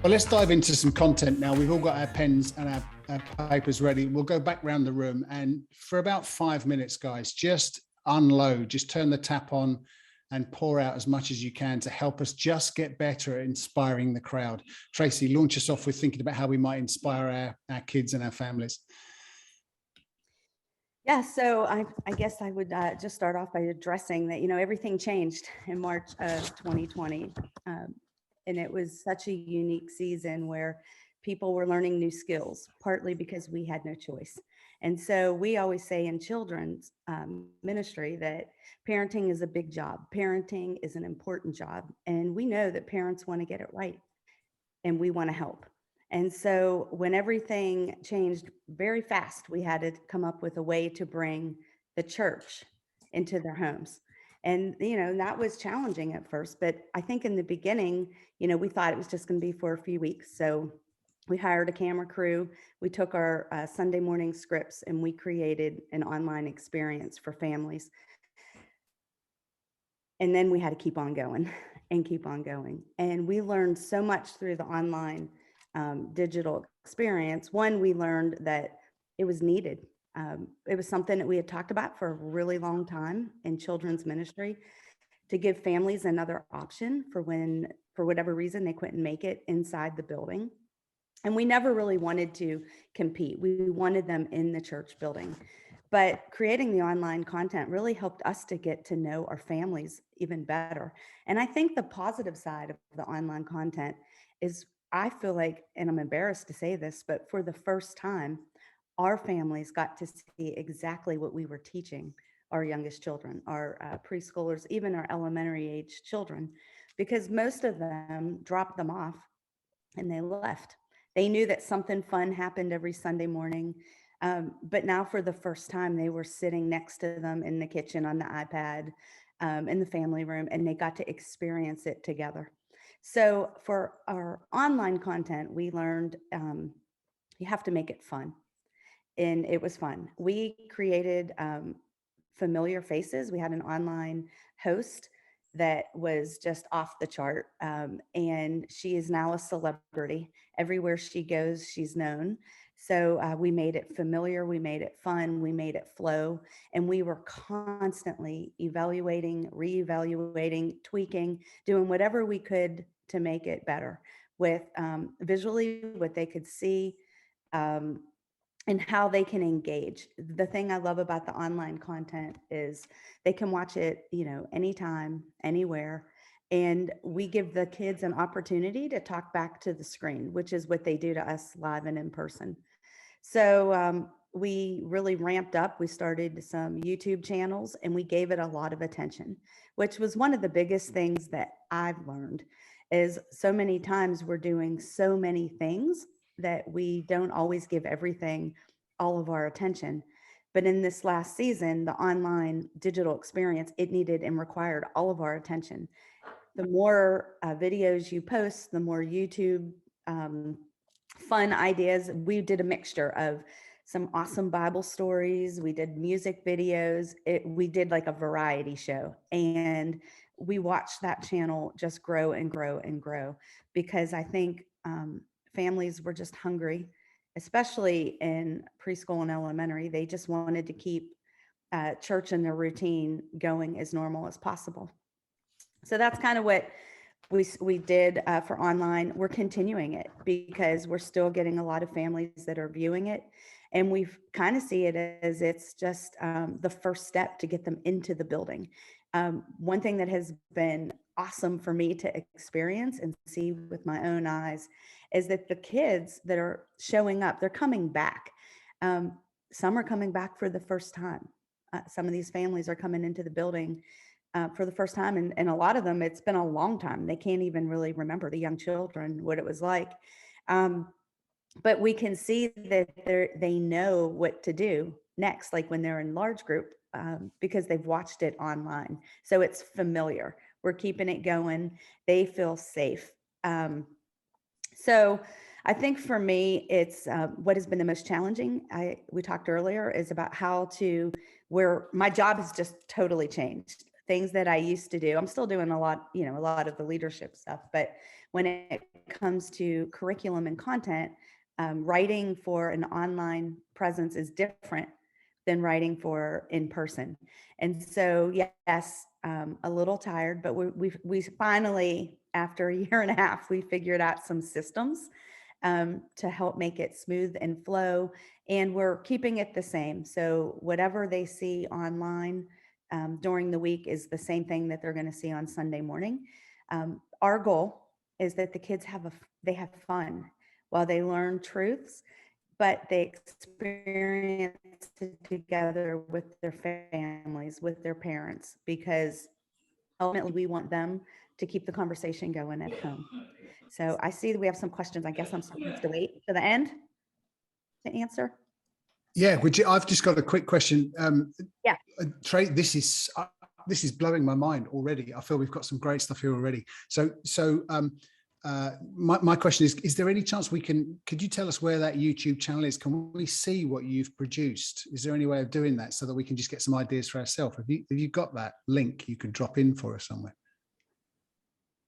Well, let's dive into some content now. We've all got our pens and our papers ready. We'll go back around the room, and for about 5 minutes, guys, just unload, just turn the tap on and pour out as much as you can to help us just get better at inspiring the crowd. Tracy, launch us off with thinking about how we might inspire our kids and our families. Yeah, so I guess I would just start off by addressing that, everything changed in March of 2020. And it was such a unique season where people were learning new skills, partly because we had no choice. And so we always say in children's ministry that parenting is a big job. Parenting is an important job. And we know that parents want to get it right and we want to help. And so when everything changed very fast, we had to come up with a way to bring the church into their homes. And, that was challenging at first, but I think in the beginning, we thought it was just going to be for a few weeks. So we hired a camera crew. We took our Sunday morning scripts and we created an online experience for families. And then we had to keep on going and keep on going. And we learned so much through the online digital experience. One, we learned that it was needed. It was something that we had talked about for a really long time in children's ministry, to give families another option for when, for whatever reason, they couldn't make it inside the building. And we never really wanted to compete. We wanted them in the church building. But creating the online content really helped us to get to know our families even better. And I think the positive side of the online content is, I feel like, and I'm embarrassed to say this, but for the first time, our families got to see exactly what we were teaching our youngest children, our preschoolers, even our elementary age children, because most of them dropped them off and they left. They knew that something fun happened every Sunday morning. But now for the first time, they were sitting next to them in the kitchen on the iPad, in the family room, and they got to experience it together. So for our online content, we learned you have to make it fun. And it was fun. We created familiar faces. We had an online host that was just off the chart. And she is now a celebrity. Everywhere she goes, she's known. So we made it familiar, we made it fun, we made it flow, and we were constantly evaluating, reevaluating, tweaking, doing whatever we could to make it better with visually what they could see, and how they can engage. The thing I love about the online content is they can watch it, anytime, anywhere. And we give the kids an opportunity to talk back to the screen, which is what they do to us live and in person. So we really ramped up. We started some YouTube channels and we gave it a lot of attention, which was one of the biggest things that I've learned, is so many times we're doing so many things that we don't always give everything all of our attention. But in this last season, the online digital experience, it needed and required all of our attention. The more videos you post, the more YouTube fun ideas. We did a mixture of some awesome Bible stories. We did music videos. We did like a variety show. And we watched that channel just grow and grow and grow, because I think families were just hungry, especially in preschool and elementary. They just wanted to keep church and their routine going as normal as possible. So that's kind of what we did for online. We're continuing it because we're still getting a lot of families that are viewing it. And we kind of see it as it's just the first step to get them into the building. One thing that has been awesome for me to experience and see with my own eyes is that the kids that are showing up, they're coming back. Some are coming back for the first time. Some of these families are coming into the building for the first time. And a lot of them, it's been a long time. They can't even really remember, the young children, what it was like. But we can see that they know what to do next, like when they're in large group, because they've watched it online. So it's familiar. We're keeping it going. They feel safe. So I think for me, it's what has been the most challenging. We talked earlier is about how to, where my job has just totally changed. Things that I used to do, I'm still doing a lot, a lot of the leadership stuff, but when it comes to curriculum and content, writing for an online presence is different than writing for in person. And so, yes, a little tired, but we finally, after a year and a half, we figured out some systems to help make it smooth and flow. And we're keeping it the same. So whatever they see online during the week is the same thing that they're going to see on Sunday morning. Our goal is that the kids they have fun while they learn truths, but they experience it together with their families, with their parents, because ultimately we want them to keep the conversation going at home. So I see that we have some questions. I guess I'm supposed to wait to the end to answer. Yeah, I've just got a quick question. Yeah. Trey, this is blowing my mind already. I feel we've got some great stuff here already. So my question is there any chance could you tell us where that YouTube channel is? Can we see what you've produced? Is there any way of doing that so that we can just get some ideas for ourselves? Have you got that link you could drop in for us somewhere?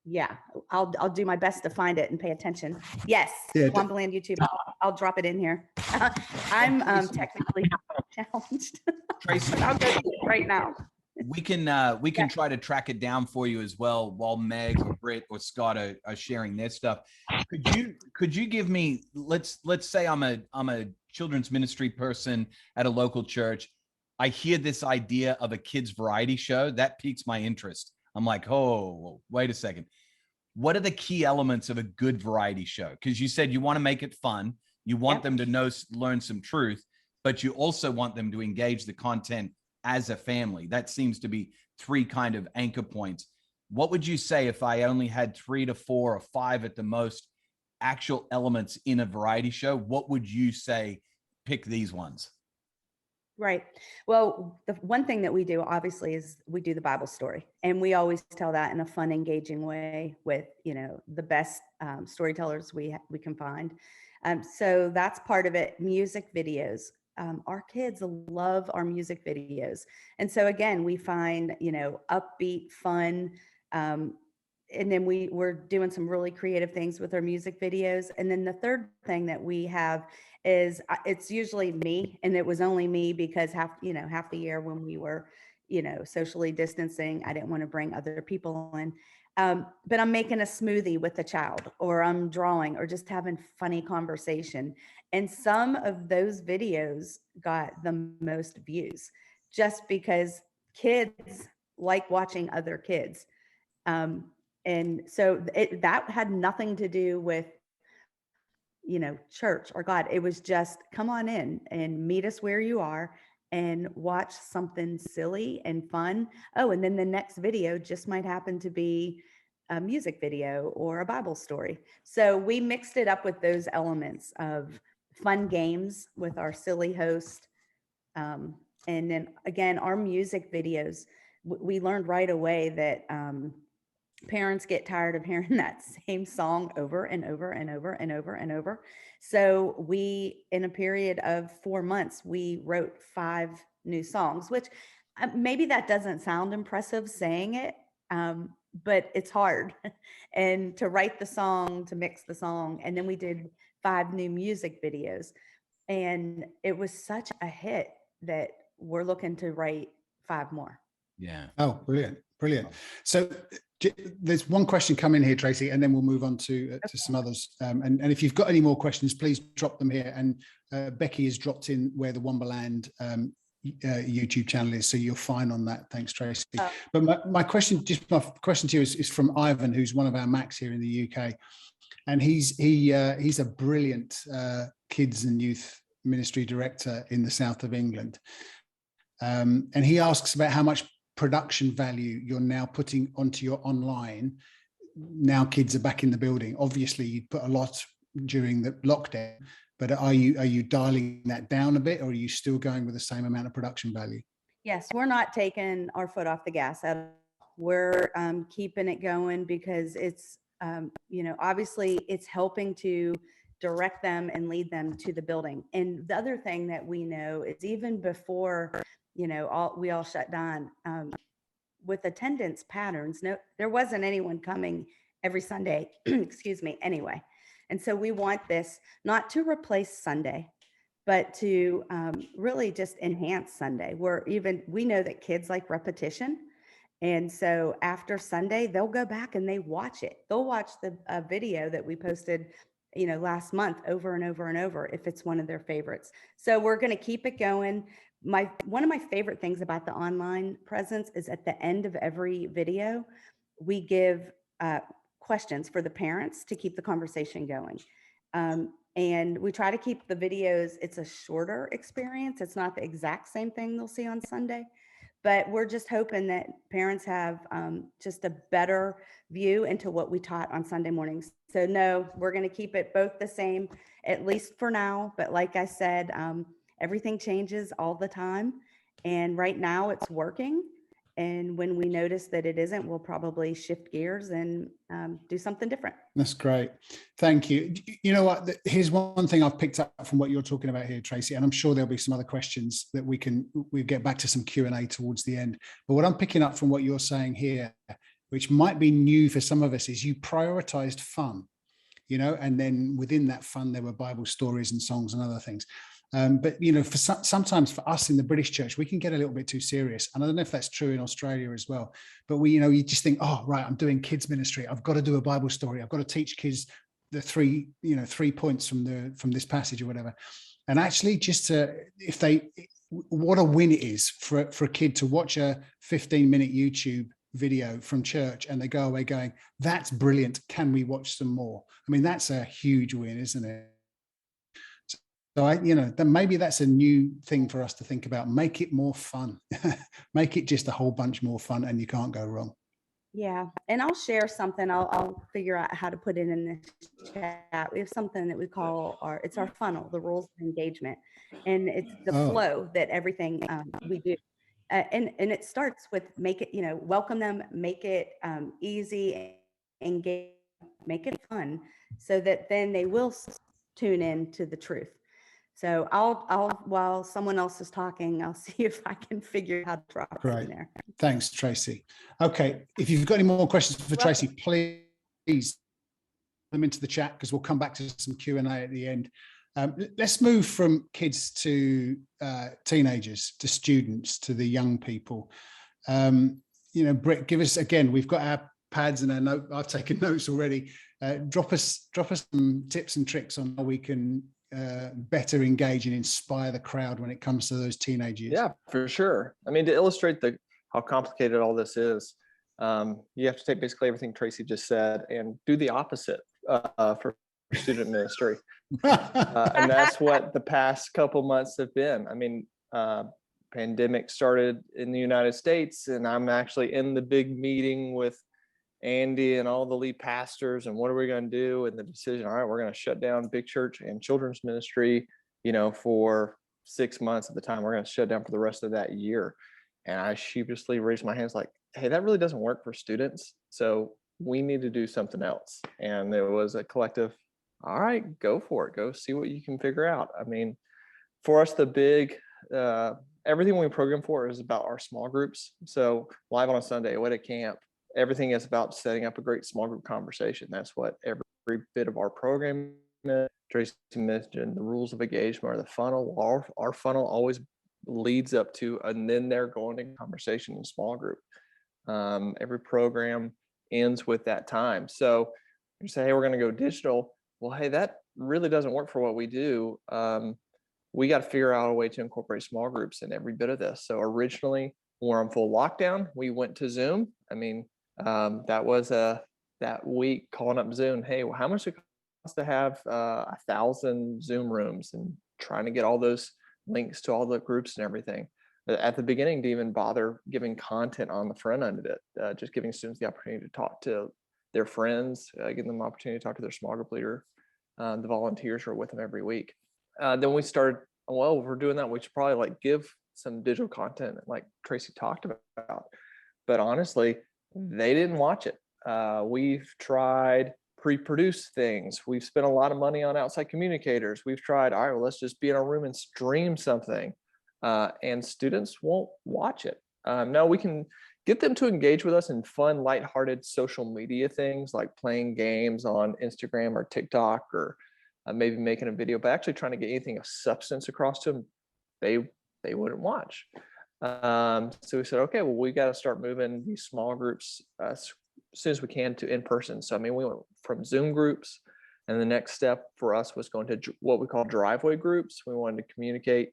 Yeah, I'll do my best to find it and pay attention. Yes, Yeah, Wombaland YouTube. I'll drop it in here. I'm technically challenged. Tracy, I'll go do it right now. we can try to track it down for you as well while Meg or Britt or Scott are sharing their stuff. Could you give me, let's say I'm a children's ministry person at a local church. I hear this idea of a kids variety show that piques my interest. I'm like, oh, wait a second. What are the key elements of a good variety show? Because you said you want to make it fun. You want them to learn some truth, but you also want them to engage the content as a family. That seems to be three kind of anchor points. What would you say if I only had 3 to 4 or 5 at the most actual elements in a variety show? What would you say, pick these ones? Right. Well, the one thing that we do obviously is we do the Bible story, and we always tell that in a fun, engaging way with, the best storytellers we can find. So that's part of it. Music videos. Our kids love our music videos. And so again, we find, upbeat, fun. And then we're doing some really creative things with our music videos. And then the third thing that we have is it's usually me, and it was only me because half the year when we were, socially distancing, I didn't want to bring other people in. But I'm making a smoothie with a child, or I'm drawing, or just having funny conversation. And some of those videos got the most views just because kids like watching other kids. And so that had nothing to do with, church or God. It was just come on in and meet us where you are and watch something silly and fun. Oh, and then the next video just might happen to be a music video or a Bible story. So we mixed it up with those elements of fun games with our silly host. And then again, our music videos, we learned right away that parents get tired of hearing that same song over and over and over and over and over. So we, in a period of 4 months, we wrote 5 new songs, which maybe that doesn't sound impressive saying it, but it's hard. And to write the song, to mix the song, and then we did 5 new music videos. And it was such a hit that we're looking to write 5 more. Yeah. Oh, brilliant. So there's one question coming here, Tracy, and then we'll move on to some others. And if you've got any more questions, please drop them here. And Becky has dropped in where the Wombaland YouTube channel is, so you're fine on that. Thanks, Tracy. But my question to you is from Ivan, who's one of our Macs here in the UK, and he's a brilliant kids and youth ministry director in the south of England, and he asks about how much production value you're now putting onto your online. Now kids are back in the building. Obviously, you put a lot during the lockdown, but are you dialing that down a bit, or are you still going with the same amount of production value? Yes, we're not taking our foot off the gas at all. We're keeping it going because it's, obviously it's helping to direct them and lead them to the building. And the other thing that we know is even before, we all shut down, with attendance patterns, there wasn't anyone coming every Sunday, excuse me, anyway. And so we want this not to replace Sunday, but to really just enhance Sunday. We know that kids like repetition. And so after Sunday, they'll go back and they watch it. They'll watch the video that we posted, last month over and over and over if it's one of their favorites. So we're going to keep it going. One of my favorite things about the online presence is at the end of every video, we give questions for the parents to keep the conversation going. And we try to keep the videos, it's a shorter experience. It's not the exact same thing they'll see on Sunday, but we're just hoping that parents have just a better view into what we taught on Sunday mornings. So no, we're going to keep it both the same, at least for now. But like I said, everything changes all the time. And right now it's working. And when we notice that it isn't, we'll probably shift gears and do something different. That's great. Thank you. You know what? Here's one thing I've picked up from what you're talking about here, Tracy, and I'm sure there'll be some other questions that we get back to some Q&A towards the end. But what I'm picking up from what you're saying here, which might be new for some of us, is you prioritized fun, and then within that fun, there were Bible stories and songs and other things. But sometimes for us in the British church, we can get a little bit too serious, and I don't know if that's true in Australia as well. But you just think, oh right, I'm doing kids ministry, I've got to do a Bible story, I've got to teach kids the three points from this passage or whatever. And actually, what a win it is for a kid to watch a 15-minute YouTube video from church and they go away going, that's brilliant, can we watch some more? I mean, that's a huge win, isn't it? So then maybe that's a new thing for us to think about. Make it more fun. Make it just a whole bunch more fun, and you can't go wrong. Yeah, and I'll share something. I'll figure out how to put it in the chat. We have something that we call it's our funnel, the rules of engagement, and it's the flow that everything we do. And it starts with make it, welcome them, make it easy, engage, make it fun, so that then they will tune in to the truth. So I'll while someone else is talking, I'll see if I can figure out how to drop it in there. Thanks, Tracy. Okay, if you've got any more questions for Tracy, please put them into the chat, because we'll come back to some Q&A at the end. Let's move from kids to teenagers, to students, to the young people. Britt, give us, again, we've got our pads and our note. I've taken notes already. Drop us some tips and tricks on how we can better engage and inspire the crowd when it comes to those teenagers. Yeah, for sure. I mean, to illustrate how complicated all this is, you have to take basically everything Tracy just said and do the opposite for student ministry. And that's what the past couple months have been. I mean, pandemic started in the United States, and I'm actually in the big meeting with Andy and all the lead pastors, and what are we going to do? And the decision, all right, we're going to shut down big church and children's ministry, for 6 months at the time. We're going to shut down for the rest of that year. And I sheepishly raised my hands like, hey, that really doesn't work for students. So we need to do something else. And there was a collective, all right, go for it. Go see what you can figure out. I mean, for us, the big, everything we program for is about our small groups. So live on a Sunday, away at camp, everything is about setting up a great small group conversation. That's what every bit of our program is. Tracy mentioned the rules of engagement or the funnel. Our funnel always leads up to, and then they're going to conversation in small group. Every program ends with that time. So you say, hey, we're going to go digital. Well, hey, that really doesn't work for what we do. We got to figure out a way to incorporate small groups in every bit of this. So originally, when we're on full lockdown, we went to Zoom. I mean, that was that week calling up Zoom. Hey, well, how much it costs to have 1,000 Zoom rooms, and trying to get all those links to all the groups and everything. At the beginning, to even bother giving content on the front end of it, just giving students the opportunity to talk to their friends, giving them the opportunity to talk to their small group leader, the volunteers who are with them every week. Then we started, well, if we're doing that, we should probably give some digital content like Tracy talked about. But honestly, they didn't watch it. We've tried pre-produce things. We've spent a lot of money on outside communicators. We've tried, all right, well, let's just be in our room and stream something. And students won't watch it. No, we can get them to engage with us in fun, lighthearted social media things like playing games on Instagram or TikTok, or maybe making a video, but actually trying to get anything of substance across to them, they wouldn't watch. So we said, okay, well, we got to start moving these small groups as soon as we can to in person. So, I mean, we went from Zoom groups, and the next step for us was going to what we call driveway groups. We wanted to communicate,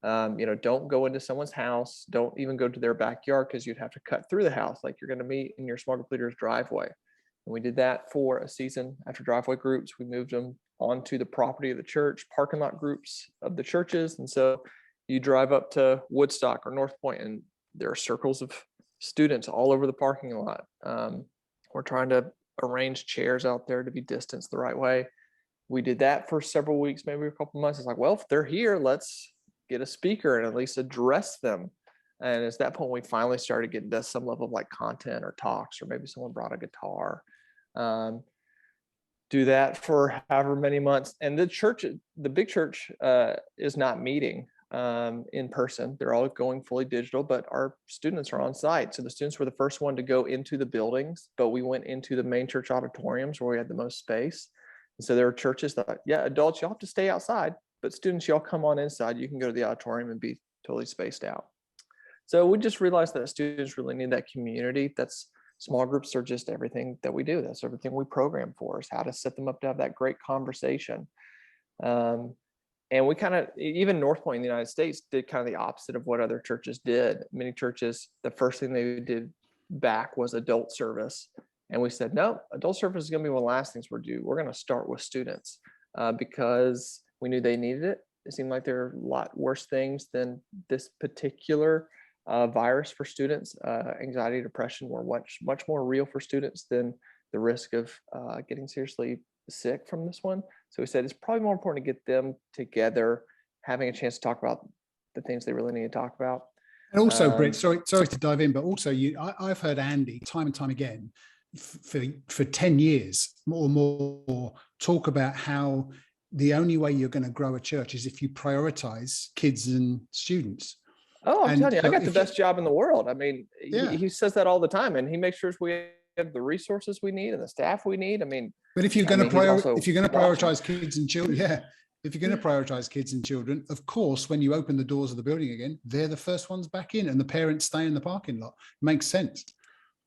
don't go into someone's house, don't even go to their backyard, because you'd have to cut through the house. Like, you're going to meet in your small group leader's driveway. And we did that for a season. After driveway groups, we moved them onto the property of the church, parking lot groups of the churches. And so you drive up to Woodstock or North Point, and there are circles of students all over the parking lot. We're trying to arrange chairs out there to be distanced the right way. We did that for several weeks, maybe a couple months. It's like, well, if they're here, let's get a speaker and at least address them. And at that point, we finally started getting to some level of like content or talks, or maybe someone brought a guitar. Do that for however many months. And the big church is not meeting in person. They're all going fully digital, but our students are on site. So the students were the first one to go into the buildings, but we went into the main church auditoriums where we had the most space. And so there were churches that, yeah, adults, y'all have to stay outside, but students, y'all come on inside. You can go to the auditorium and be totally spaced out. So we just realized that students really need that community. Small groups are just everything that we do. That's everything we program for, is how to set them up to have that great conversation. And we kind of, even North Point in the United States did kind of the opposite of what other churches did. Many churches, the first thing they did back was adult service. And we said, no, adult service is going to be one of the last things we're doing. We're going to start with students because we knew they needed it. It seemed like there are a lot worse things than this particular virus for students. Anxiety, depression were much more real for students than the risk of getting seriously sick from this one. So we said it's probably more important to get them together, having a chance to talk about the things they really need to talk about. And also, Britt, sorry to dive in, but also I've heard Andy time and time again for 10 years or more talk about how the only way you're going to grow a church is if you prioritize kids and students. Oh, I'm telling you, I got the best job in the world. I mean, yeah. He says that all the time, and he makes sure we have the resources we need and the staff we need. I mean, but if you're going to prioritize kids and children, if you're going to prioritize kids and children, of course, when you open the doors of the building again, they're the first ones back in, and the parents stay in the parking lot. Makes sense.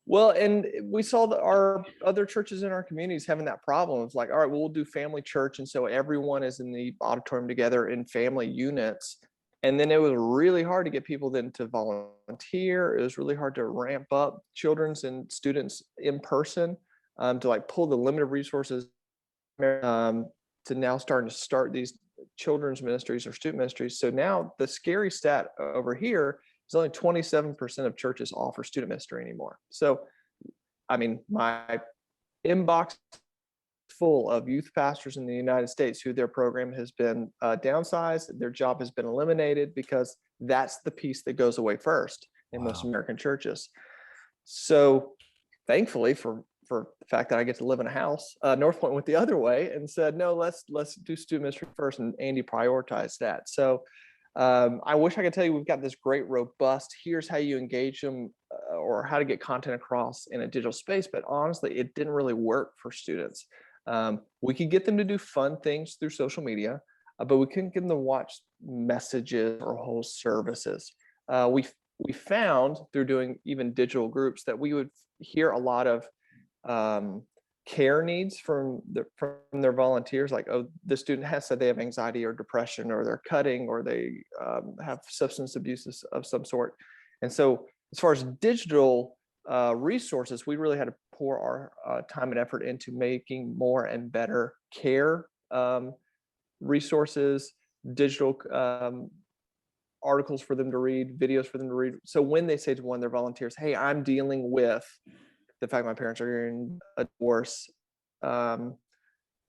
Well, and we saw that our other churches in our communities having that problem. It's like, all right, well, we'll do family church, and so everyone is in the auditorium together in family units. And then it was really hard to get people then to volunteer. It was really hard to ramp up children's and students in person, to like pull the limited resources to now start these children's ministries or student ministries. So now the scary stat over here is only 27% of churches offer student ministry anymore. So, I mean, my inbox full of youth pastors in the United States who their program has been downsized, their job has been eliminated, because that's the piece that goes away first in most American churches. So thankfully for the fact that I get to live in a house, North Point went the other way and said, no, let's do student ministry first, and Andy prioritized that. So I wish I could tell you we've got this great, robust, here's how you engage them or how to get content across in a digital space, but honestly, it didn't really work for students. We could get them to do fun things through social media, but we couldn't get them to watch messages or whole services. We found through doing even digital groups that we would hear a lot of care needs from their volunteers, like, oh, the student has said they have anxiety or depression, or they're cutting, or they have substance abuse of some sort. And so as far as digital resources, we really had to pour our time and effort into making more and better care resources, digital articles for them to read, videos for them to read. So when they say to one of their volunteers, hey, I'm dealing with the fact my parents are in a divorce,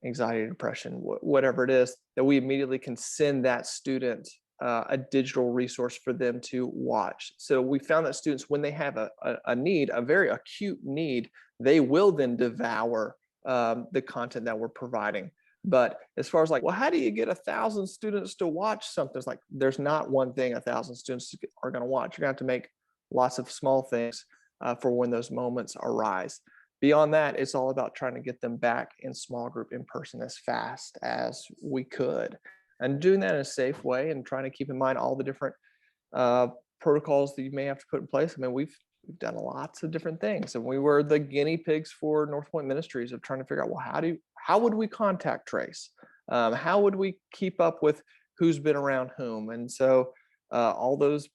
anxiety, depression, whatever it is, that we immediately can send that student a digital resource for them to watch. So we found that students, when they have a need, a very acute need, they will then devour the content that we're providing. But as far as like, well, how do you get 1,000 students to watch something? It's like, there's not one thing 1,000 students are going to watch. You're going to have to make lots of small things for when those moments arise. Beyond that, it's all about trying to get them back in small group in person as fast as we could, and doing that in a safe way, and trying to keep in mind all the different protocols that you may have to put in place. I mean, we've done lots of different things, and we were the guinea pigs for North Point Ministries of trying to figure out, well, how would we contact Trace? How would we keep up with who's been around whom? And so all those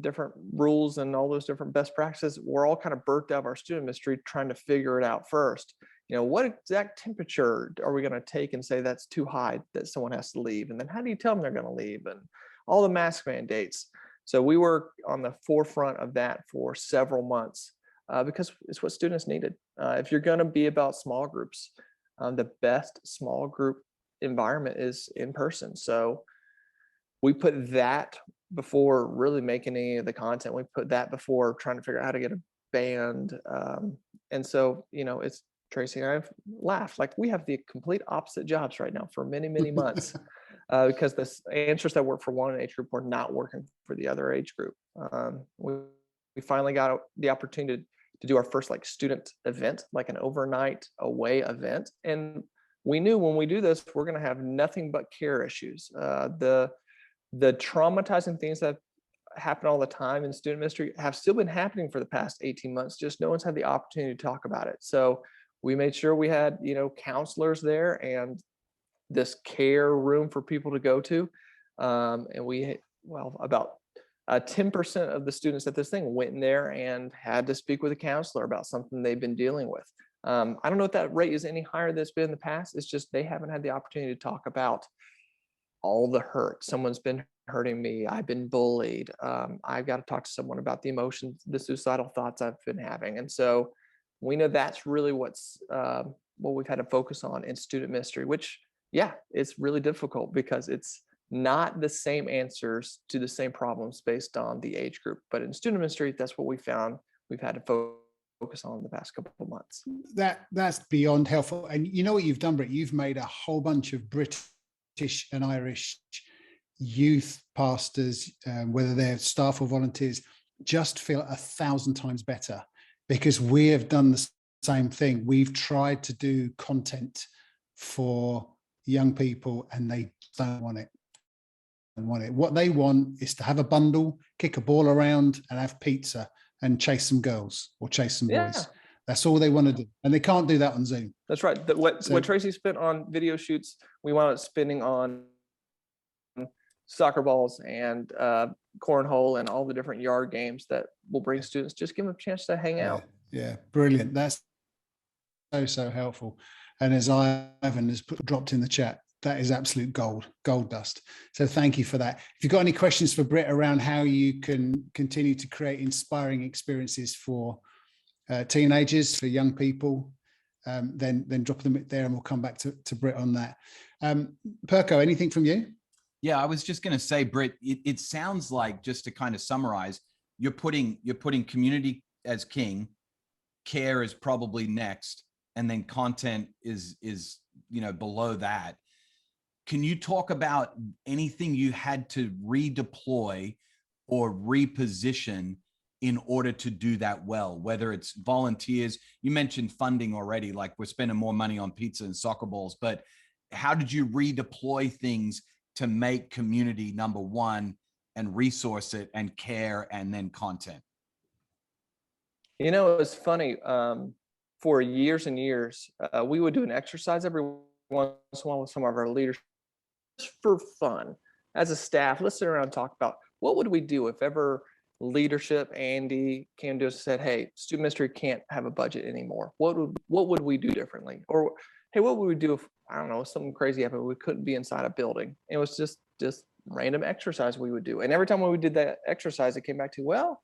different rules and all those different best practices were all kind of birthed out of our student ministry, trying to figure it out first. You know, what exact temperature are we going to take and say that's too high that someone has to leave? And then how do you tell them they're going to leave? And all the mask mandates. So we were on the forefront of that for several months because it's what students needed. If you're going to be about small groups, the best small group environment is in person. So we put that before really making any of the content. We put that before trying to figure out how to get a band. And so, you know, it's Tracy and I've laughed, like we have the complete opposite jobs right now for many, many months because the answers that work for one age group were not working for the other age group. We finally got the opportunity to do our first like student event, like an overnight away event. And we knew when we do this, we're going to have nothing but care issues. The traumatizing things that happen all the time in student ministry have still been happening for the past 18 months. Just no one's had the opportunity to talk about it. So we made sure we had, you know, counselors there and this care room for people to go to. And we, well, about 10% of the students at this thing went in there and had to speak with a counselor about something they've been dealing with. I don't know if that rate is any higher than it's been in the past. It's just they haven't had the opportunity to talk about all the hurt. Someone's been hurting me. I've been bullied. I've got to talk to someone about the emotions, the suicidal thoughts I've been having. And so we know that's really what we've had to focus on in student ministry, which, yeah, it's really difficult because it's not the same answers to the same problems based on the age group. But in student ministry, that's what we found we've had to focus on the past couple of months. That's beyond helpful. And you know what you've done, Britt? You've made a whole bunch of British and Irish youth pastors, whether they're staff or volunteers, just feel 1,000 times better because we have done the same thing. We've tried to do content for young people and they don't want it. What they want is to have a bundle, kick a ball around and have pizza and chase some girls or chase some boys. That's all they want to do. And they can't do that on Zoom. That's right. What Tracy spent on video shoots, we wound up spending on soccer balls and cornhole and all the different yard games that will bring students, just give them a chance to hang out. Yeah, brilliant. That's so helpful. And as Ivan has dropped in the chat, that is absolute gold dust. So thank you for that. If you've got any questions for Britt around how you can continue to create inspiring experiences for teenagers, for young people, then drop them there and we'll come back to Britt on that. Perko, anything from you? Yeah, I was just going to say, Britt, it sounds like, just to kind of summarize, you're putting community as king, care is probably next, and then content is below that. Can you talk about anything you had to redeploy or reposition in order to do that well, whether it's volunteers? You mentioned funding already, like we're spending more money on pizza and soccer balls, but how did you redeploy things to make community number one and resource it and care and then content? You know, it was funny. For years and years, we would do an exercise every once in a while with some of our leaders just for fun. As a staff, let's sit around and talk about what would we do if ever leadership, Andy, came to us and said, hey, student ministry can't have a budget anymore. What would we do differently? Or, hey, what would we do if, I don't know, something crazy happened, we couldn't be inside a building? It was just random exercise we would do. And every time when we did that exercise, it came back to, well,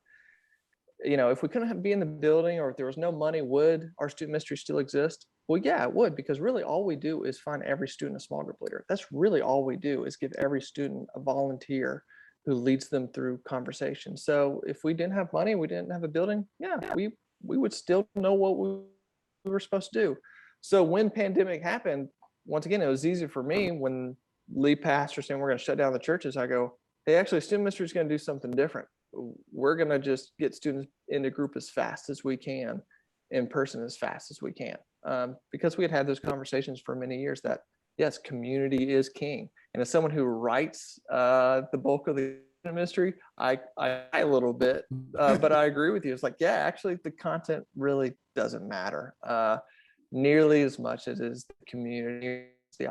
you know, if we couldn't be in the building or if there was no money, would our student ministry still exist? Well, yeah, it would, because really all we do is find every student a small group leader. That's really all we do, is give every student a volunteer who leads them through conversation. So if we didn't have money, we didn't have a building, we would still know what we were supposed to do. So when pandemic happened, once again, it was easy for me when lead pastors saying we're going to shut down the churches. I go, hey, actually, student ministry is going to do something different. we're going to just get students into group as fast as we can, in person as fast as we can. Because we had those conversations for many years that, yes, community is king. And as someone who writes the bulk of the ministry, I a little bit, but I agree with you. It's like, yeah, actually the content really doesn't matter nearly as much as it is the community, the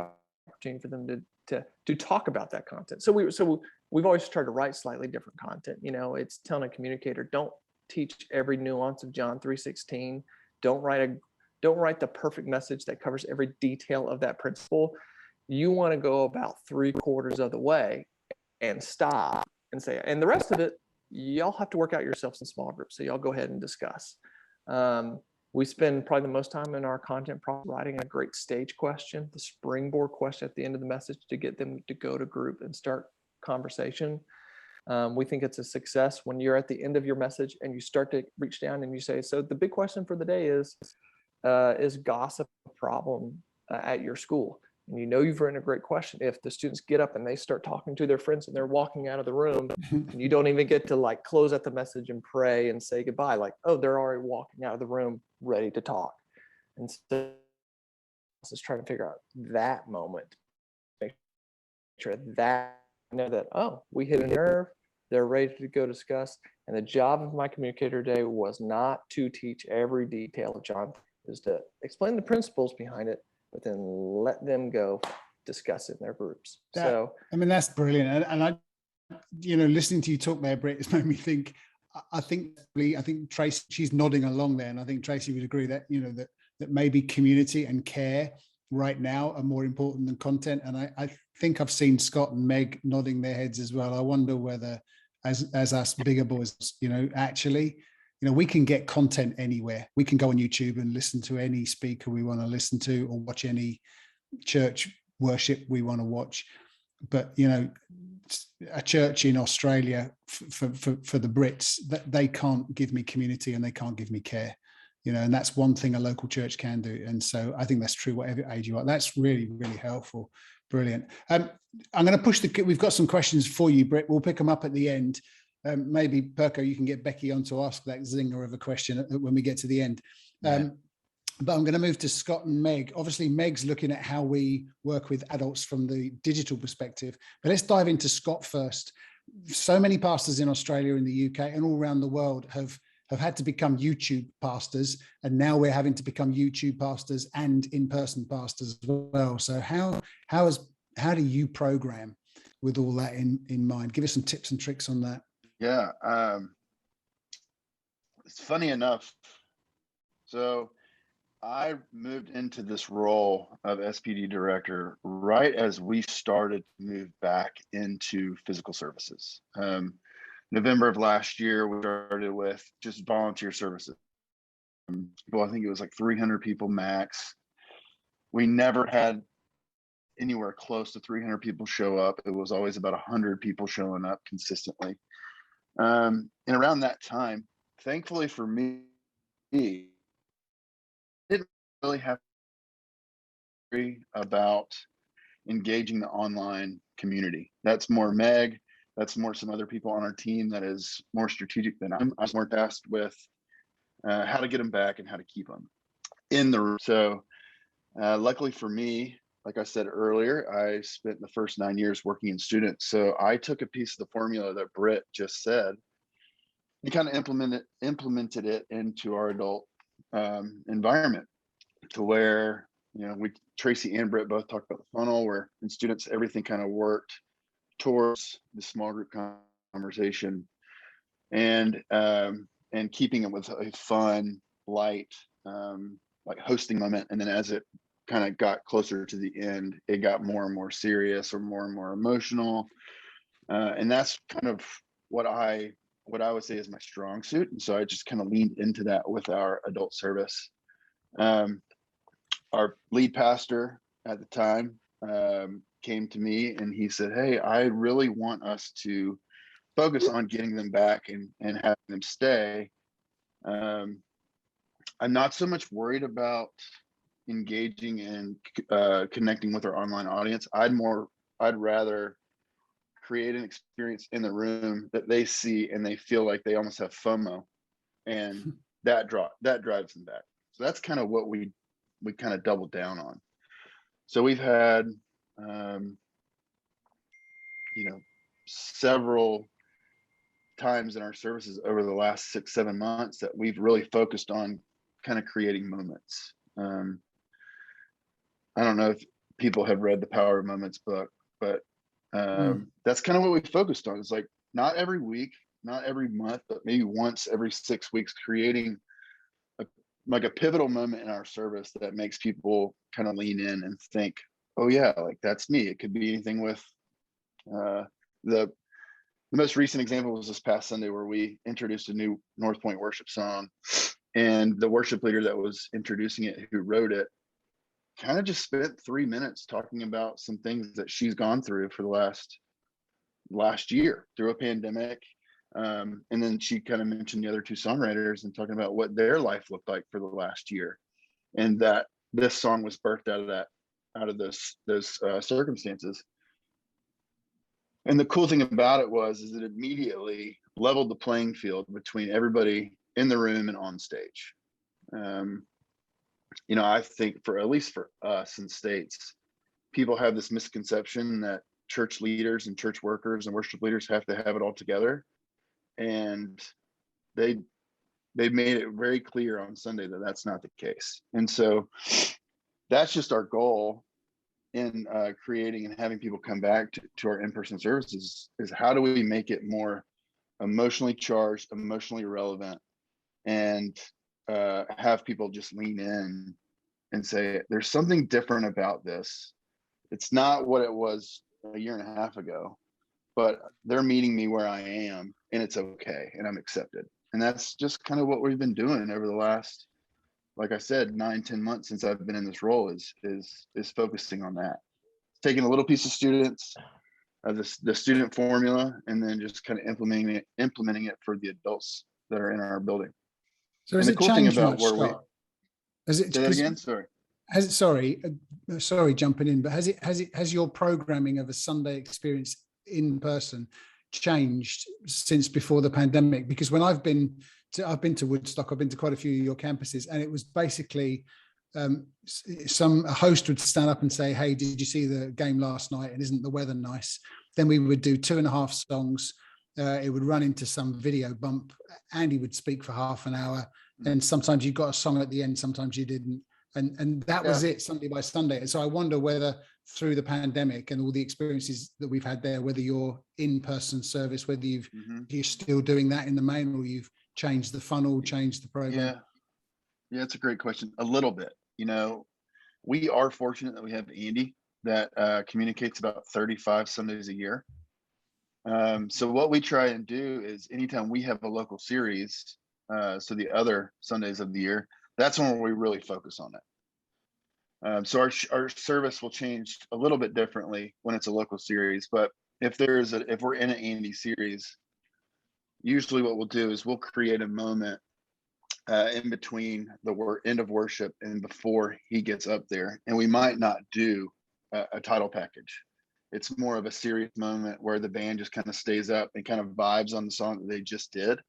opportunity for them to talk about that content. So we've always tried to write slightly different content. You know, it's telling a communicator, don't teach every nuance of John 3:16. Don't write the perfect message that covers every detail of that principle. You want to go about 3/4 of the way and stop and say, and the rest of it, y'all have to work out yourselves in small groups. So y'all go ahead and discuss. We spend probably the most time in our content process writing a great stage question, the springboard question at the end of the message to get them to go to group and start conversation. We think it's a success when you're at the end of your message and you start to reach down and you say, so the big question for the day is gossip a problem at your school? And you know you've written a great question if the students get up and they start talking to their friends and they're walking out of the room and you don't even get to like close out the message and pray and say goodbye. Like, oh, they're already walking out of the room ready to talk. And so just trying to figure out that moment, make sure that know that, oh, we hit a nerve, they're ready to go discuss. And the job of my communicator today was not to teach every detail of John, is to explain the principles behind it, but then let them go discuss it in their groups. I mean, that's brilliant. And I, listening to you talk there, Britt, it's made me think, I think Tracy, she's nodding along there. And I think Tracy would agree that, that maybe community and care right now are more important than content. And I think I've seen Scott and Meg nodding their heads as well. I wonder whether as us bigger boys, actually, we can get content anywhere. We can go on YouTube and listen to any speaker we want to listen to or watch any church worship we want to watch. But, a church in Australia for the Brits, that they can't give me community and they can't give me care, and that's one thing a local church can do. And so I think that's true, whatever age you are. That's really, really helpful. Brilliant. I'm going to we've got some questions for you, Britt. We'll pick them up at the end. Maybe Perko, you can get Becky on to ask that zinger of a question when we get to the end. But I'm going to move to Scott and Meg. Obviously, Meg's looking at how we work with adults from the digital perspective. But let's dive into Scott first. So many pastors in Australia, in the UK, and all around the world have had to become YouTube pastors, and now we're having to become YouTube pastors and in-person pastors as well. So how do you program with all that in mind? Give us some tips and tricks on that. Yeah, it's funny enough. So I moved into this role of SPD director right as we started to move back into physical services. November of last year, we started with just volunteer services. Well, I think it was like 300 people max. We never had anywhere close to 300 people show up. It was always about 100 people showing up consistently. And around that time, thankfully for me, I didn't really have to worry about engaging the online community. That's more Meg. That's more some other people on our team that is more strategic than I'm. I was more tasked with how to get them back and how to keep them in the room. So luckily for me, like I said earlier, I spent the first 9 years working in students. So I took a piece of the formula that Britt just said and kind of implemented it into our adult environment, to where, Tracy and Britt both talked about the funnel, where in students, everything kind of worked towards the small group conversation and keeping it with a fun, light, like hosting moment. And then as it kind of got closer to the end, it got more and more serious or more and more emotional. And that's kind of what I would say is my strong suit. And so I just kind of leaned into that with our adult service. Our lead pastor at the time came to me and he said, "Hey, I really want us to focus on getting them back and having them stay. I'm not so much worried about engaging and connecting with our online audience. I'd rather create an experience in the room that they see and they feel like they almost have FOMO, and that drives them back. So that's kind of what we kind of doubled down on. So we've had several times in our services over the last 6-7 months that we've really focused on kind of creating moments. I don't know if people have read the Power of Moments book, but that's kind of what we focused on. It's like not every week, not every month, but maybe once every 6 weeks, creating a pivotal moment in our service that makes people kind of lean in and think, oh yeah, like that's me. It could be anything with the most recent example was this past Sunday, where we introduced a new North Point worship song, and the worship leader that was introducing it, who wrote it, kind of just spent 3 minutes talking about some things that she's gone through for the last year through a pandemic. And then she kind of mentioned the other two songwriters and talking about what their life looked like for the last year, and that this song was birthed out of those circumstances. And the cool thing about it is it immediately leveled the playing field between everybody in the room and on stage. I think at least for us in States, people have this misconception that church leaders and church workers and worship leaders have to have it all together. And they made it very clear on Sunday that that's not the case. And so that's just our goal in creating and having people come back to our in-person services, is how do we make it more emotionally charged, emotionally relevant, and have people just lean in and say, there's something different about this. It's not what it was a year and a half ago, but they're meeting me where I am, and it's okay, and I'm accepted. And that's just kind of what we've been doing over the last, like I said, 9-10 months since I've been in this role, is focusing on that. Taking a little piece of students, the student formula, and then just kind of implementing it for the adults that are in our building. So has it changed much, Scott? Say that again? Sorry. Sorry, jumping in, but has your programming of a Sunday experience in person changed since before the pandemic? Because when I've been to Woodstock, I've been to quite a few of your campuses, and it was basically a host would stand up and say, hey, did you see the game last night, and isn't the weather nice? Then we would do 2.5 songs. It would run into some video bump. Andy would speak for half an hour, and sometimes you got a song at the end, sometimes you didn't, and that was it, Sunday by Sunday. And so I wonder whether through the pandemic and all the experiences that we've had there, whether your in-person service, whether you're still doing that in the main, or you've changed the funnel, changed the program. Yeah, it's a great question. A little bit. We are fortunate that we have Andy that communicates about 35 Sundays a year. So what we try and do is anytime we have a local series, so the other Sundays of the year, that's when we really focus on it. So our service will change a little bit differently when it's a local series, but if we're in an Andy series, usually what we'll do is we'll create a moment in between the end of worship and before he gets up there, and we might not do a title package. It's more of a serious moment where the band just kind of stays up and kind of vibes on the song that they just did,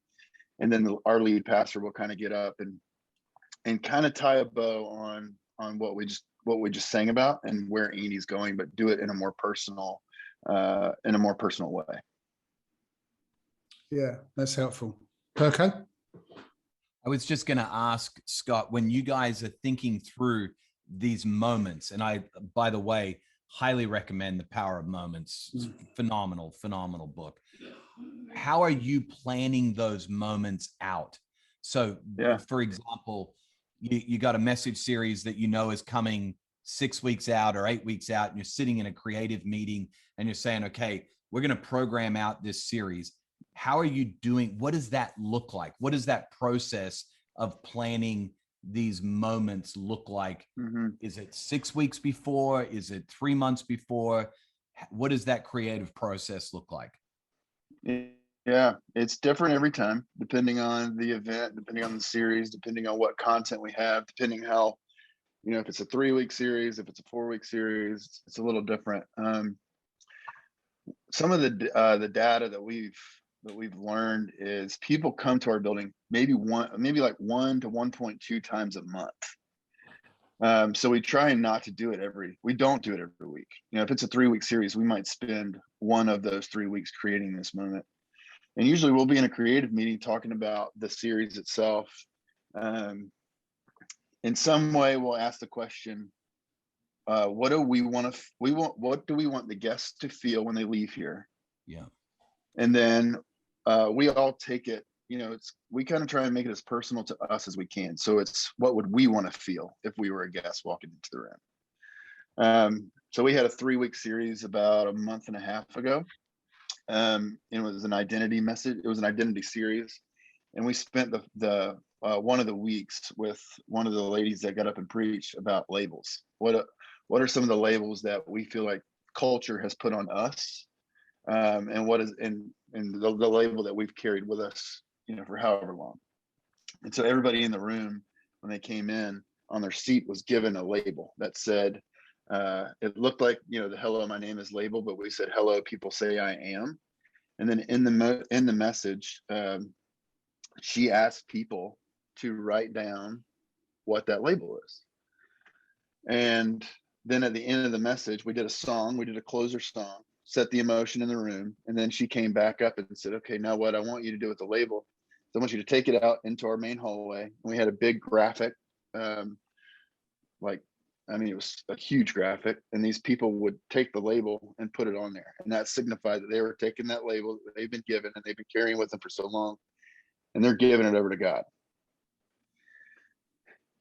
and then our lead pastor will kind of get up and kind of tie a bow on what we just sang about and where Andy's going, but do it in a more personal way. Yeah, that's helpful. Perko? I was just going to ask, Scott, when you guys are thinking through these moments, and I, by the way, highly recommend The Power of Moments. It's phenomenal book. How are you planning those moments out? So, for example, you got a message series that is coming 6 weeks out or 8 weeks out, and you're sitting in a creative meeting and you're saying, okay, we're going to program out this series. How are you doing? What does that look like? What does that process of planning these moments look like? Is it 6 weeks before? Is it 3 months before? What does that creative process look like? Yeah, it's different every time, depending on the event, depending on the series, depending on what content we have, depending how, if it's a 3-week series, if it's a 4-week series, it's a little different. some of the data that we've learned is people come to our building maybe like 1 to 1.2 times a month. So we try not to do it we don't do it every week. You know, if it's a 3-week series, we might spend one of those 3 weeks creating this moment. And usually we'll be in a creative meeting talking about the series itself. In some way, we'll ask the question, what do we want the guests to feel when they leave here? Yeah. And then we all take it, you know, we kind of try and make it as personal to us as we can. So it's, what would we want to feel if we were a guest walking into the room? So we had a 3-week series about a month and a half ago. And it was an identity message. It was an identity series. And we spent the one of the weeks with one of the ladies that got up and preached about labels. What are some of the labels that we feel like culture has put on us? And what is the label that we've carried with us, you know, for however long. And so everybody in the room, when they came in, on their seat was given a label that said, it looked like, you know, the hello, my name is label, but we said, hello, people say I am. And then in the message, she asked people to write down what that label is. And then at the end of the message, we did a closer song, set the emotion in the room. And then she came back up and said, okay, now what I want you to do with the label is I want you to take it out into our main hallway. And we had a big graphic, it was a huge graphic, and these people would take the label and put it on there. And that signified that they were taking that label that they've been given and they've been carrying with them for so long, and they're giving it over to God.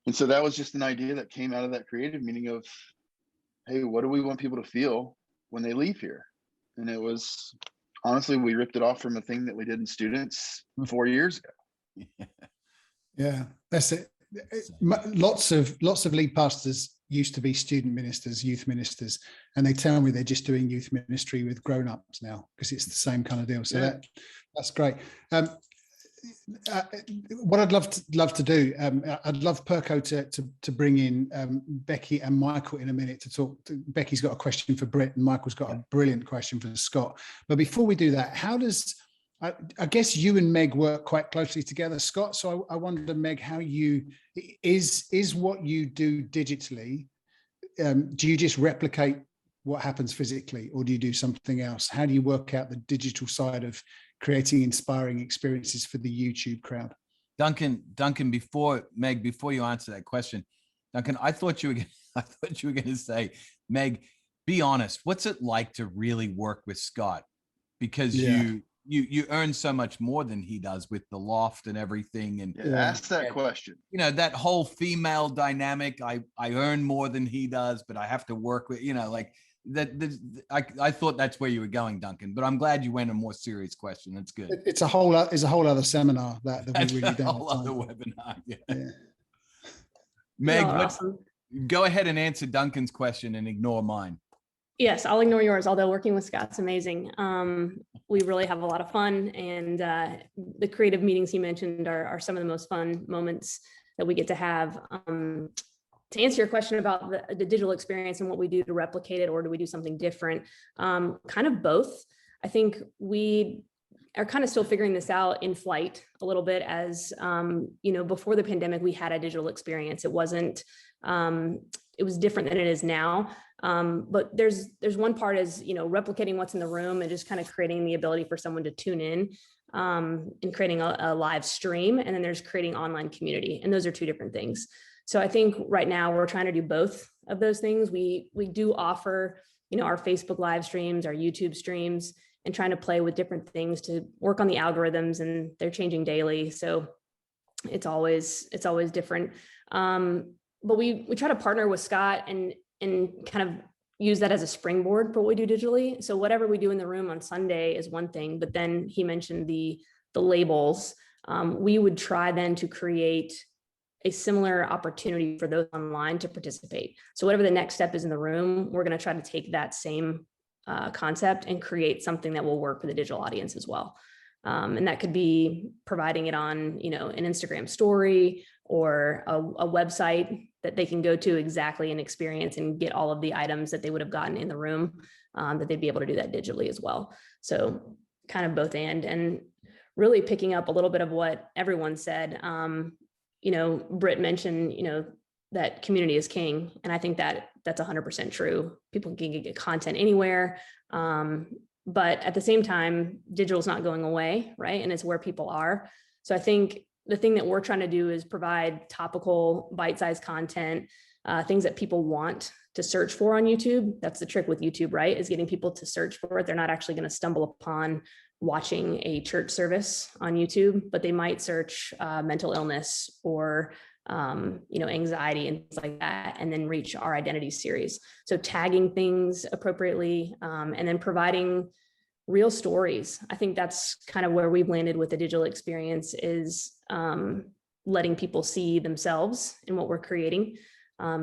And so that was just an idea that came out of that creative meeting of, hey, what do we want people to feel when they leave here? And it was, honestly, we ripped it off from a thing that we did in students 4 years ago. Yeah, that's it. Lots of lead pastors used to be student ministers, youth ministers, and they tell me they're just doing youth ministry with grown-ups now because it's the same kind of deal. So yeah, that's great. What I'd love to do, I'd love Perko to bring in Becky and Michael in a minute to talk. Becky's got a question for Britt, and Michael's got a brilliant question for Scott. But before we do that, how does I guess you and Meg work quite closely together, Scott. So I wonder, Meg, how is what you do digitally, do you just replicate what happens physically, or do you do something else? How do you work out the digital side of creating inspiring experiences for the YouTube crowd? Duncan, before you answer that question, Duncan, I thought you were going to say, Meg, be honest. What's it like to really work with Scott? Because you earn so much more than he does with the loft and everything. And ask that question. You know, that whole female dynamic, I earn more than he does, but I have to work with, you know, like that. I thought that's where you were going, Duncan, but I'm glad you went a more serious question. That's good. It's a whole other seminar that we really don't. A whole other webinar. Yeah. Meg, awesome. Go ahead and answer Duncan's question and ignore mine. Yes, I'll ignore yours, although working with Scott's amazing. We really have a lot of fun, and the creative meetings he mentioned are some of the most fun moments that we get to have. To answer your question about the digital experience and what we do to replicate it, or do we do something different? Kind of both. I think we are kind of still figuring this out in flight a little bit, as before the pandemic, we had a digital experience. It wasn't, it was different than it is now. But there's one part is, replicating what's in the room and just kind of creating the ability for someone to tune in, and creating a live stream. And then there's creating online community. And those are two different things. So I think right now we're trying to do both of those things. We do offer, our Facebook live streams, our YouTube streams, and trying to play with different things to work on the algorithms, and they're changing daily. So it's always different. But we try to partner with Scott and kind of use that as a springboard for what we do digitally. So whatever we do in the room on Sunday is one thing, but then he mentioned the labels. We would try then to create a similar opportunity for those online to participate. So whatever the next step is in the room, we're going to try to take that same concept and create something that will work for the digital audience as well. And that could be providing it on, an Instagram story or a website that they can go to exactly and experience and get all of the items that they would have gotten in the room. that they'd be able to do that digitally as well. So kind of both and really picking up a little bit of what everyone said. Britt mentioned, that community is king. And I think that that's 100% true. People can get content anywhere. But at the same time, digital is not going away, right? And it's where people are. So I think the thing that we're trying to do is provide topical, bite-sized content, things that people want to search for on YouTube. That's the trick with YouTube, right? Is getting people to search for it. They're not actually going to stumble upon watching a church service on YouTube, but they might search mental illness or anxiety and things like that, and then reach our identity series. So tagging things appropriately, and then providing real stories. I think that's kind of where we've landed with the digital experience, is letting people see themselves in what we're creating.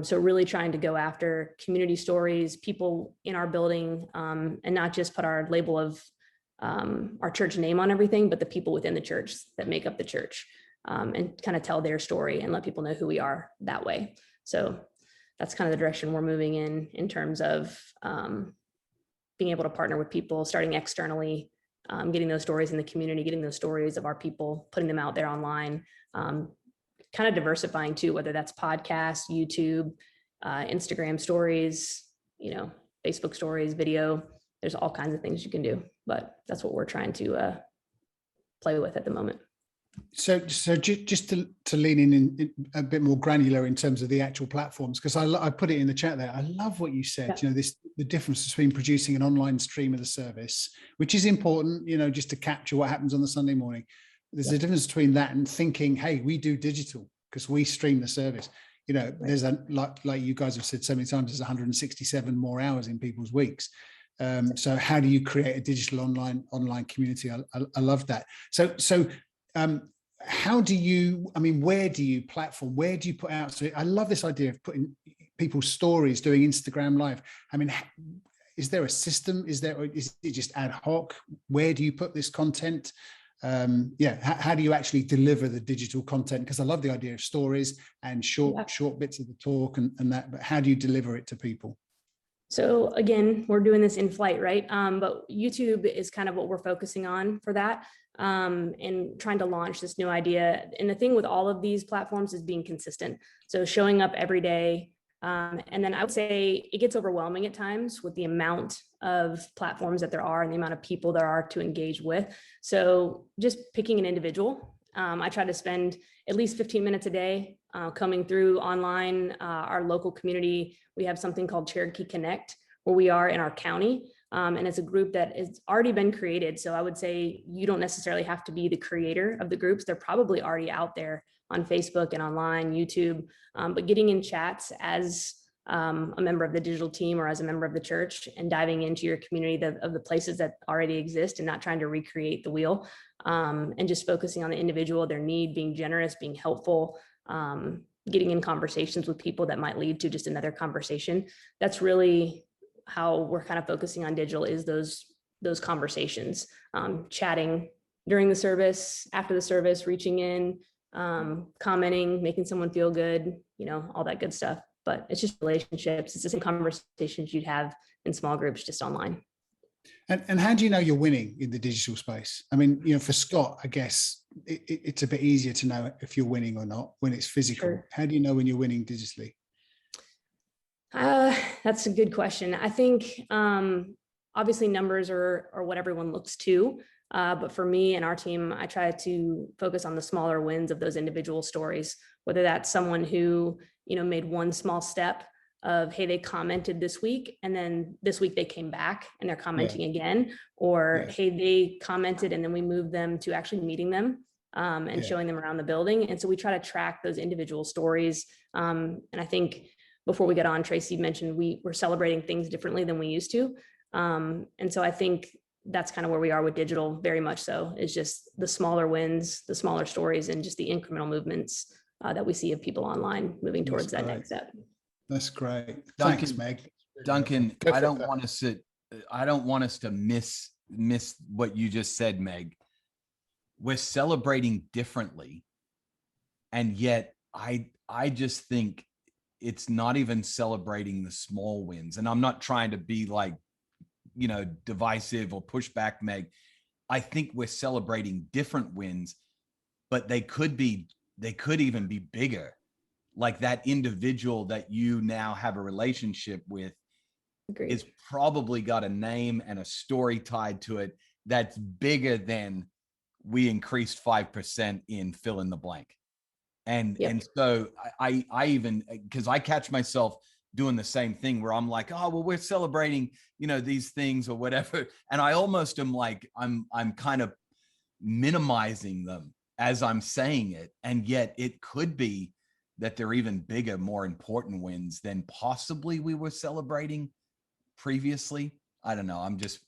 So really trying to go after community stories, people in our building, and not just put our label of our church name on everything, but the people within the church that make up the church, and kind of tell their story and let people know who we are that way. So that's kind of the direction we're moving in terms of being able to partner with people, starting externally, getting those stories in the community, getting those stories of our people, putting them out there online, kind of diversifying too, whether that's podcasts, YouTube, Instagram stories, Facebook stories, video. There's all kinds of things you can do, but that's what we're trying to play with at the moment. So just to lean in a bit more granular in terms of the actual platforms, because I put it in the chat there. I love what you said. Yeah. The difference between producing an online stream of the service, which is important, just to capture what happens on the Sunday morning. There's a difference between that and thinking, hey, we do digital because we stream the service. There's like you guys have said so many times, there's 167 more hours in people's weeks. So how do you create a digital online community? I love that. So how do you, where do you platform? Where do you put out? So I love this idea of putting people's stories, doing Instagram Live. Is there a system? Is it just ad hoc? Where do you put this content? How do you actually deliver the digital content? Because I love the idea of stories and short bits of the talk and that, but how do you deliver it to people? So again, we're doing this in flight, right? But YouTube is kind of what we're focusing on for that, and trying to launch this new idea. And the thing with all of these platforms is being consistent. So showing up every day. And then I would say it gets overwhelming at times with the amount of platforms that there are and the amount of people there are to engage with. So just picking an individual. I try to spend at least 15 minutes a day coming through online, our local community. We have something called Cherokee Connect, where we are in our county. And it's a group that has already been created. So I would say you don't necessarily have to be the creator of the groups. They're probably already out there on Facebook and online, YouTube, but getting in chats as a member of the digital team or as a member of the church and diving into your community of the places that already exist and not trying to recreate the wheel, and just focusing on the individual, their need, being generous, being helpful, getting in conversations with people that might lead to just another conversation. That's really how we're kind of focusing on digital, is those conversations, chatting during the service, after the service, reaching in, commenting, making someone feel good, all that good stuff. But it's just relationships. It's the same conversations you'd have in small groups, just online. And how do you know you're winning in the digital space? For Scott, I guess it's a bit easier to know if you're winning or not when it's physical. Sure. How do you know when you're winning digitally? That's a good question. I think obviously numbers are what everyone looks to. But for me and our team, I try to focus on the smaller wins of those individual stories, whether that's someone who, made one small step of, hey, they commented this week, and then this week they came back and they're commenting again, or hey, they commented and then we moved them to actually meeting them and showing them around the building. And so we try to track those individual stories. And I think before we got on, Tracy mentioned we're celebrating things differently than we used to. And so I think that's kind of where we are with digital, very much so, is just the smaller wins, the smaller stories, and just the incremental movements that we see of people online moving towards that next step. That's great. Duncan, thanks, Meg. Duncan, I don't want us to miss what you just said, Meg. We're celebrating differently. And yet I just think it's not even celebrating the small wins. And I'm not trying to be like divisive or push back, Meg. I think we're celebrating different wins, but they could even be bigger. Like that individual that you now have a relationship with Agreed. is probably got a name and a story tied to it that's bigger than we increased 5% in fill in the blank. And so I even, because I catch myself doing the same thing where I'm like, oh, well, we're celebrating, these things or whatever. And I almost am like, I'm kind of minimizing them as I'm saying it. And yet it could be that they're even bigger, more important wins than possibly we were celebrating previously. I don't know.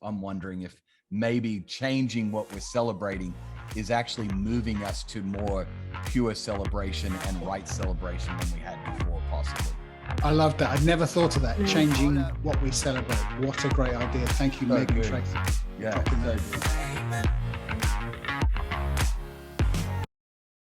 I'm wondering if maybe changing what we're celebrating is actually moving us to more pure celebration and right celebration than we had before, possibly. I love that. I'd never thought of that. Changing what we celebrate. What a great idea. Thank you, So Meg and good. Tracy. Yeah.